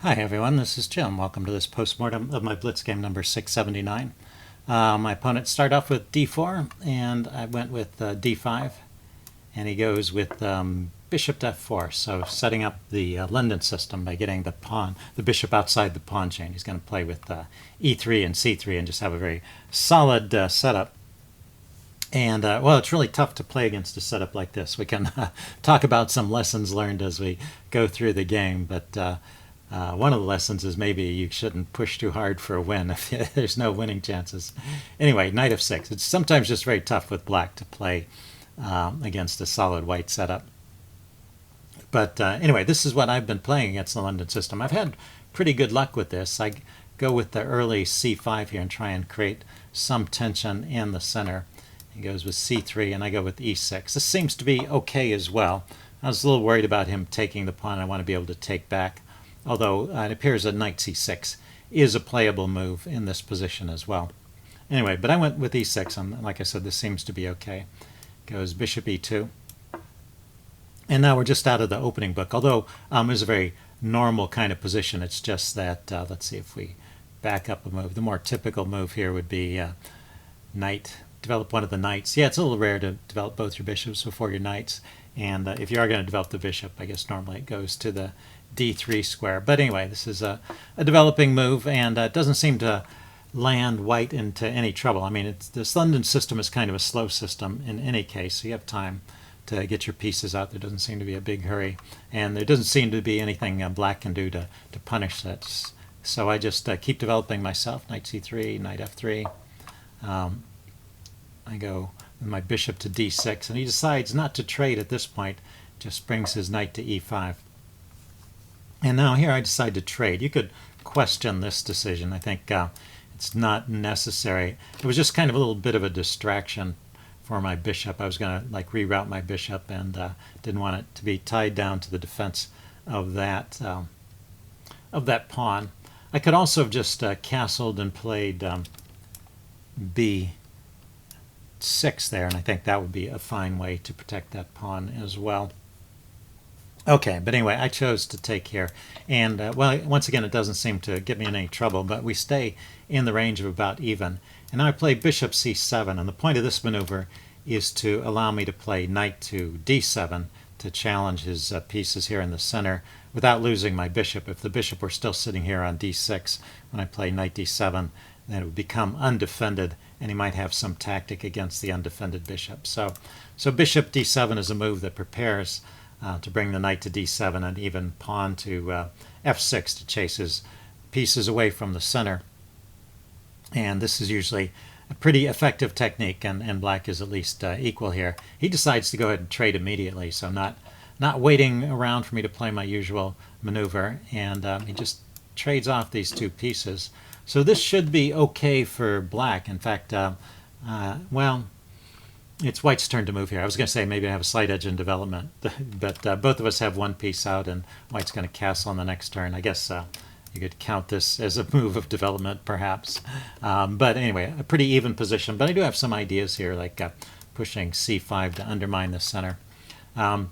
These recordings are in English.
Hi everyone, this is Jim. Welcome to this postmortem of my Blitz game number 679. My opponent started off with d4, and I went with d5, and he goes with bishop to f4, so setting up the London system by getting the bishop outside the pawn chain. He's going to play with e3 and c3 and just have a very solid setup. And, well, it's really tough to play against a setup like this. We can talk about some lessons learned as we go through the game, but one of the lessons is maybe you shouldn't push too hard for a win if there's no winning chances. Anyway, knight f6. It's sometimes just very tough with black to play against a solid white setup. But anyway, this is what I've been playing against the London system. I've had pretty good luck with this. I go with the early c5 here and try and create some tension in the center. He goes with c3, and I go with e6. This seems to be okay as well. I was a little worried about him taking the pawn. I want to be able to take back, although it appears that knight c6 is a playable move in this position as well. Anyway, but I went with e6, and like I said, this seems to be okay. Goes bishop e2. And now we're just out of the opening book, although it's a very normal kind of position. It's just that, let's see if we back up a move. The more typical move here would be knight, develop one of the knights. Yeah, it's a little rare to develop both your bishops before your knights. And if you are going to develop the bishop, I guess normally it goes to the d3 square. But anyway, this is a developing move, and it doesn't seem to land white into any trouble. I mean, this London system is kind of a slow system in any case, so you have time to get your pieces out. There doesn't seem to be a big hurry, and there doesn't seem to be anything black can do to punish that. So I just keep developing myself. Knight c3, knight f3. I go with my bishop to d6, and he decides not to trade at this point, just brings his knight to e5. And now here I decide to trade. You could question this decision. I think it's not necessary. It was just kind of a little bit of a distraction for my bishop. I was going to like reroute my bishop, and didn't want it to be tied down to the defense of that pawn. I could also have just castled and played b6 there, and I think that would be a fine way to protect that pawn as well. Okay, but anyway, I chose to take here, and well, once again, it doesn't seem to get me in any trouble, but we stay in the range of about even. And now I play bishop c7, and the point of this maneuver is to allow me to play knight to d7 to challenge his pieces here in the center without losing my bishop. If the bishop were still sitting here on d6 when I play knight d7, then it would become undefended, and he might have some tactic against the undefended bishop. So bishop d7 is a move that prepares to bring the knight to d7 and even pawn to f6 to chase his pieces away from the center. And this is usually a pretty effective technique, and black is at least equal here. He decides to go ahead and trade immediately, so not waiting around for me to play my usual maneuver, and he just trades off these two pieces. So this should be okay for black. In fact, well, it's white's turn to move here. I was going to say maybe I have a slight edge in development, but both of us have one piece out, and white's going to castle on the next turn. I guess you could count this as a move of development, perhaps. But anyway, a pretty even position. But I do have some ideas here, like pushing c5 to undermine the center.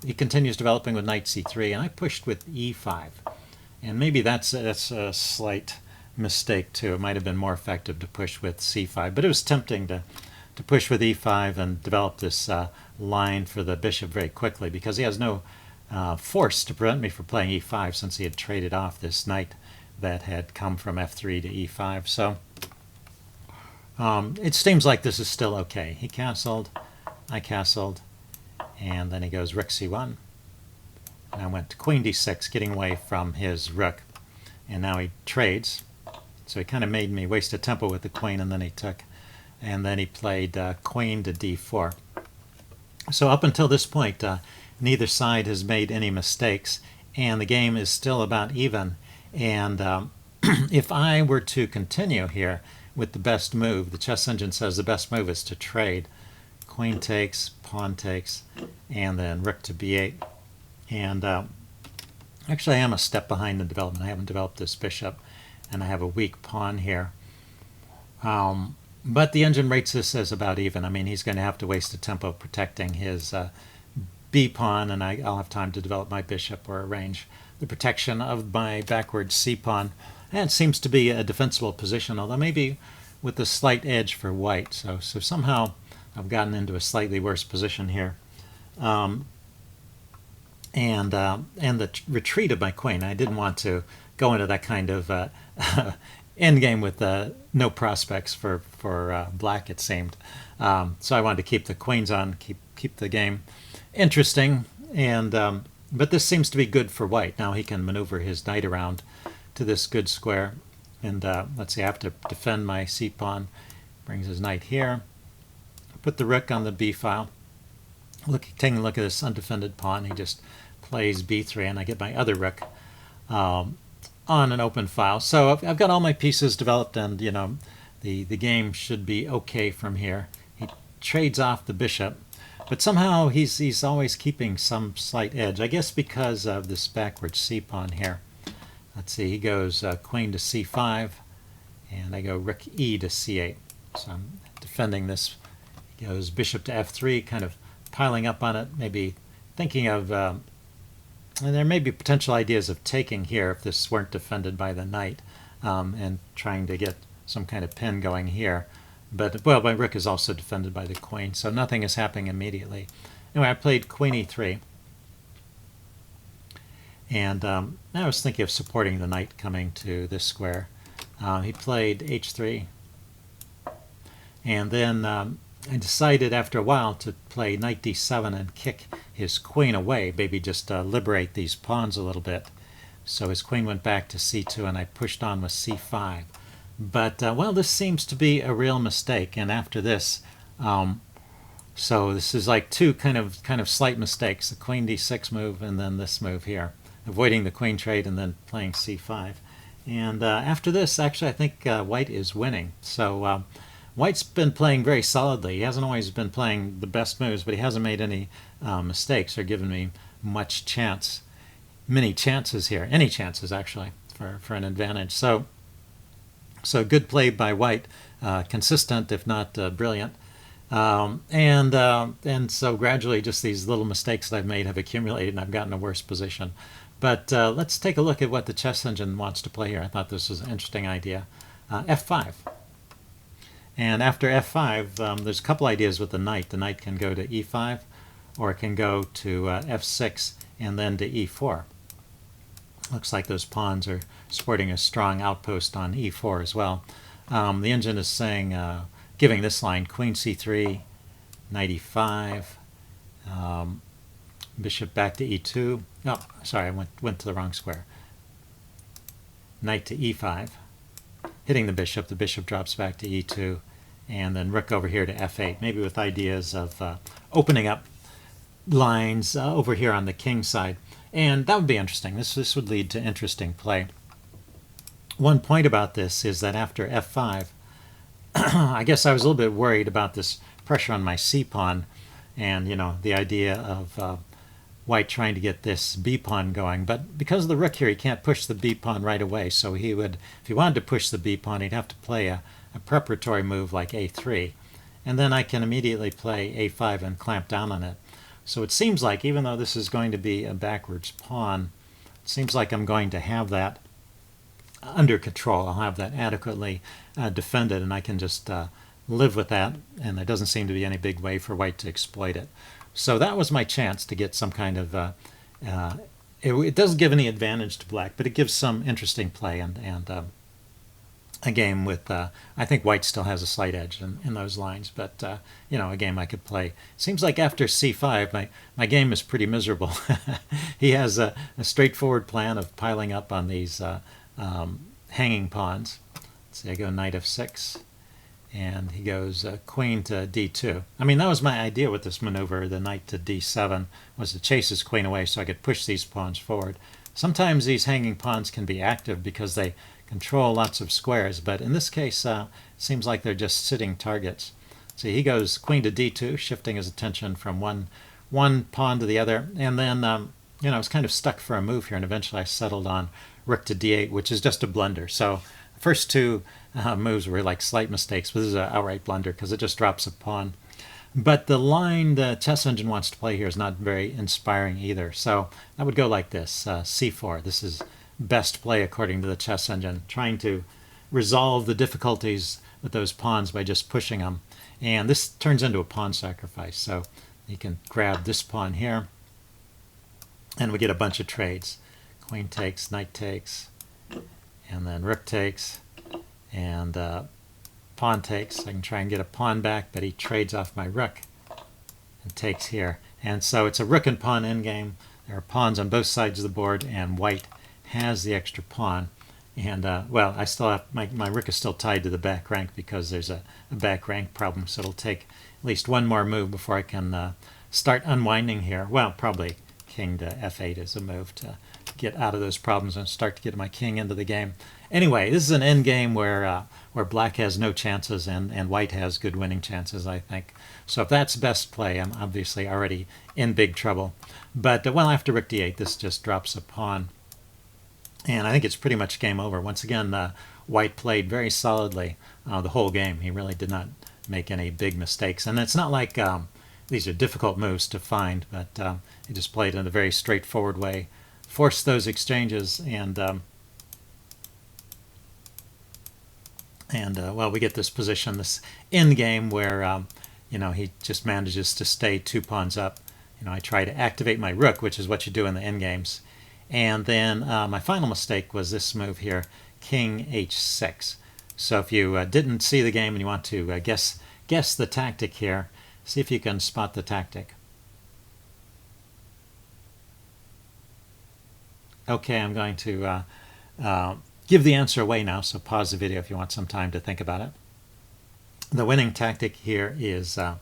He continues developing with knight c3, and I pushed with e5. And maybe that's a slight mistake, too. It might have been more effective to push with c5, but it was tempting to push with e5 and develop this line for the bishop very quickly, because he has no force to prevent me from playing e5 since he had traded off this knight that had come from f3 to e5. So it seems like this is still okay. He castled, I castled, and then he goes rook c1. And I went to queen d6, getting away from his rook. And now he trades. So he kind of made me waste a tempo with the queen, and then he took. And then he played queen to d4. So up until this point, neither side has made any mistakes, and the game is still about even. And if I were to continue here with the best move, the chess engine says the best move is to trade. Queen takes, pawn takes, and then rook to b8. And actually I am a step behind in development. I haven't developed this bishop, and I have a weak pawn here. But the engine rates this as about even. I mean, he's going to have to waste a tempo protecting his b pawn, and I'll have time to develop my bishop or arrange the protection of my backward c-pawn. And it seems to be a defensible position, although maybe with a slight edge for white. So somehow I've gotten into a slightly worse position here. And the retreat of my queen. I didn't want to go into that kind of endgame with no prospects for black, it seemed. So I wanted to keep the queens on, keep the game interesting. And but this seems to be good for white. Now he can maneuver his knight around to this good square. And let's see, I have to defend my c-pawn. Brings his knight here. Put the rook on the b file. Taking a look at this undefended pawn, he just plays b3, and I get my other rook on an open file. So I've got all my pieces developed, and you know the game should be okay from here. He trades off the bishop, but somehow he's always keeping some slight edge. I guess because of this backward c-pawn here. Let's see, he goes queen to c5, and I go rook e to c8. So I'm defending this. He goes bishop to f3, kind of piling up on it, maybe thinking of, and there may be potential ideas of taking here if this weren't defended by the knight, and trying to get some kind of pin going here. But, well, my rook is also defended by the queen, so nothing is happening immediately. Anyway, I played queen e3. And I was thinking of supporting the knight coming to this square. He played h3. And then I decided after a while to play knight d7 and kick his queen away, maybe just liberate these pawns a little bit. So his queen went back to c2, and I pushed on with c5. But, well, this seems to be a real mistake. And after this, so this is like two kind of slight mistakes, the queen d6 move and then this move here. Avoiding the queen trade and then playing c5. And after this, actually, I think white is winning. So white's been playing very solidly. He hasn't always been playing the best moves, but he hasn't made any mistakes or given me much chance, many chances here, any chances actually, for an advantage. So good play by white, consistent if not brilliant. And so gradually just these little mistakes that I've made have accumulated, and I've gotten a worse position. But let's take a look at what the chess engine wants to play here. I thought this was an interesting idea. f5. And after f5, there's a couple ideas with the knight. The knight can go to e5, or it can go to f6 and then to e4. Looks like those pawns are supporting a strong outpost on e4 as well. The engine is saying, giving this line, queen c3, knight e5, bishop back to e2. Oh, sorry, I went to the wrong square. Knight to e5, hitting the bishop drops back to e2, and then rook over here to f8, maybe with ideas of opening up lines over here on the king side. And that would be interesting. This would lead to interesting play. One point about this is that after f5, I guess I was a little bit worried about this pressure on my c-pawn, and you know the idea of white trying to get this b-pawn going. But because of the rook here, he can't push the b-pawn right away. So he would, if he wanted to push the b-pawn, he'd have to play a preparatory move like a3. And then I can immediately play a5 and clamp down on it. So it seems like, even though this is going to be a backwards pawn, it seems like I'm going to have that under control. I'll have that adequately defended, and I can just live with that, and there doesn't seem to be any big way for white to exploit it. So that was my chance to get some kind of, it doesn't give any advantage to black, but it gives some interesting play, and a game with, I think white still has a slight edge in those lines, but you know, a game I could play. Seems like after c5, my game is pretty miserable. He has a straightforward plan of piling up on these hanging pawns. Let's see, I go knight f6. And he goes queen to d2. I mean, that was my idea with this maneuver, the knight to d7, was to chase his queen away so I could push these pawns forward. Sometimes these hanging pawns can be active because they control lots of squares, but in this case, it seems like they're just sitting targets. See, he goes queen to d2, shifting his attention from one pawn to the other, and then, you know, I was kind of stuck for a move here, and eventually I settled on rook to d8, which is just a blunder. So the first two moves were like slight mistakes, but this is an outright blunder because it just drops a pawn. But the line the chess engine wants to play here is not very inspiring either. So I would go like this, c4. This is best play according to the chess engine, trying to resolve the difficulties with those pawns by just pushing them. And this turns into a pawn sacrifice. So you can grab this pawn here, and we get a bunch of trades. Queen takes, knight takes, and then rook takes, and pawn takes. I can try and get a pawn back, but he trades off my rook and takes here. And so it's a rook and pawn endgame. There are pawns on both sides of the board, and white has the extra pawn. And, well, I still have, my rook is still tied to the back rank because there's a back rank problem, so it'll take at least one more move before I can start unwinding here. Well, probably king to f8 is a move to get out of those problems and start to get my king into the game. Anyway, this is an end game where black has no chances and white has good winning chances, I think. So if that's best play, I'm obviously already in big trouble. But, well, after rook d8, this just drops a pawn. And I think it's pretty much game over. Once again, white played very solidly the whole game. He really did not make any big mistakes. And it's not like these are difficult moves to find, but he just played in a very straightforward way, forced those exchanges, and well, we get this position, this end game where you know, he just manages to stay 2 pawns up. You know, I try to activate my rook, which is what you do in the end games. And then my final mistake was this move here, king h6. So if you didn't see the game and you want to guess the tactic here, see if you can spot the tactic. Okay, I'm going to give the answer away now, so pause the video if you want some time to think about it. The winning tactic here is a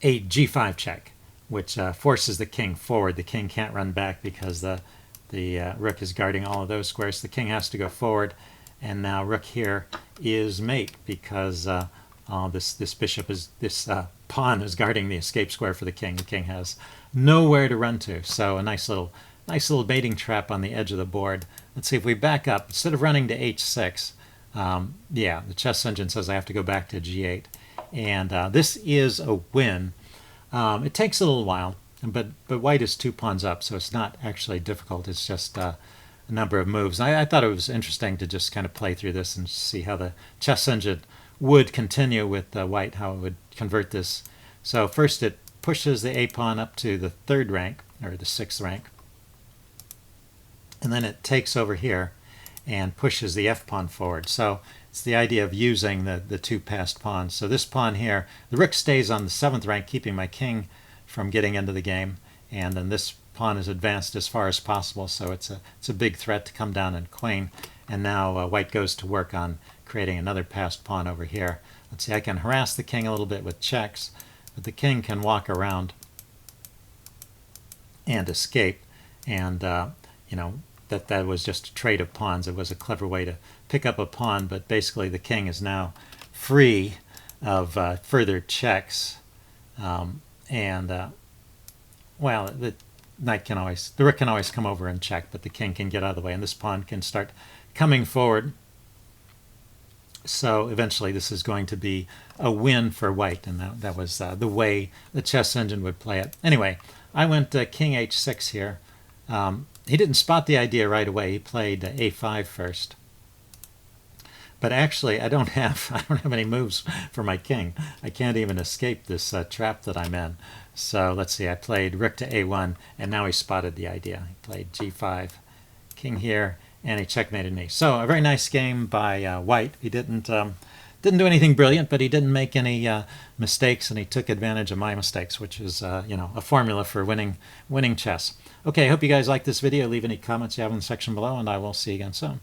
g5 check, which forces the king forward. The king can't run back because the rook is guarding all of those squares. The king has to go forward, and now rook here is mate because this bishop is pawn is guarding the escape square for the king. The king has nowhere to run to, so a nice little baiting trap on the edge of the board. Let's see if we back up. Instead of running to h6, yeah, the chess engine says I have to go back to g8, and this is a win. It takes a little while, but white is 2 pawns up, so it's not actually difficult. It's just a number of moves. I thought it was interesting to just kind of play through this and see how the chess engine would continue with white, how it would convert this. So first it pushes the a pawn up to the 3rd rank, or the 6th rank, and then it takes over here and pushes the f pawn forward. So it's the idea of using the 2 passed pawns. So this pawn here, the rook stays on the 7th rank, keeping my king from getting into the game, and then this pawn is advanced as far as possible, so it's a big threat to come down and queen. And now white goes to work on creating another passed pawn over here. Let's see, I can harass the king a little bit with checks, but the king can walk around and escape, and you know, that was just a trade of pawns. It was a clever way to pick up a pawn, but basically the king is now free of further checks, well, the rook can always come over and check, but the king can get out of the way, and this pawn can start coming forward. So eventually this is going to be a win for white, and that was the way the chess engine would play it. Anyway, I went king h6 here. He didn't spot the idea right away. He played a5 first. But actually, I don't have any moves for my king. I can't even escape this trap that I'm in. So let's see. I played rook to a1, and now he spotted the idea. He played g5, king here, and he checkmated me. So a very nice game by white. He didn't do anything brilliant, but he didn't make any mistakes, and he took advantage of my mistakes, which is you know, a formula for winning chess. Okay, I hope you guys like this video. Leave any comments you have in the section below, and I will see you again soon.